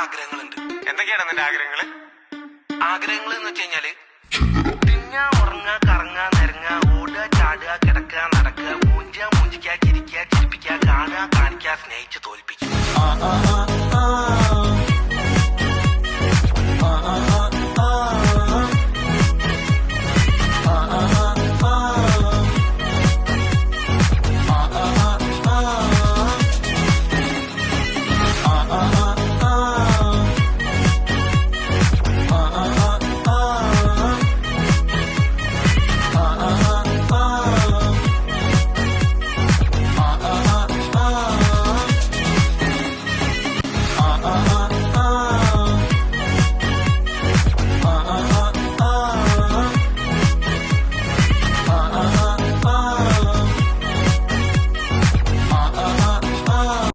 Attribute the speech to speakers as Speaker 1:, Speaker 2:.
Speaker 1: ആഗ്രഹങ്ങളുണ്ട്.
Speaker 2: എന്തൊക്കെയാണ് നിന്റെ ആഗ്രഹങ്ങള്?
Speaker 1: ആഗ്രഹങ്ങൾ എന്ന് വെച്ച് കഴിഞ്ഞാല് തിന്നാ, ഉറങ്ങാ, കറങ്ങാ, നിരങ്ങാ, ഓടുക, ചാടുക, കിടക്കുക, നടക്കുക, മൂഞ്ചിക്ക, ചിരിക്കുക, ചിരിപ്പിക്കുക, കാണുക, കാണിക്കുക, സ്നേഹിച്ച് തോൽപ്പിക്കുക.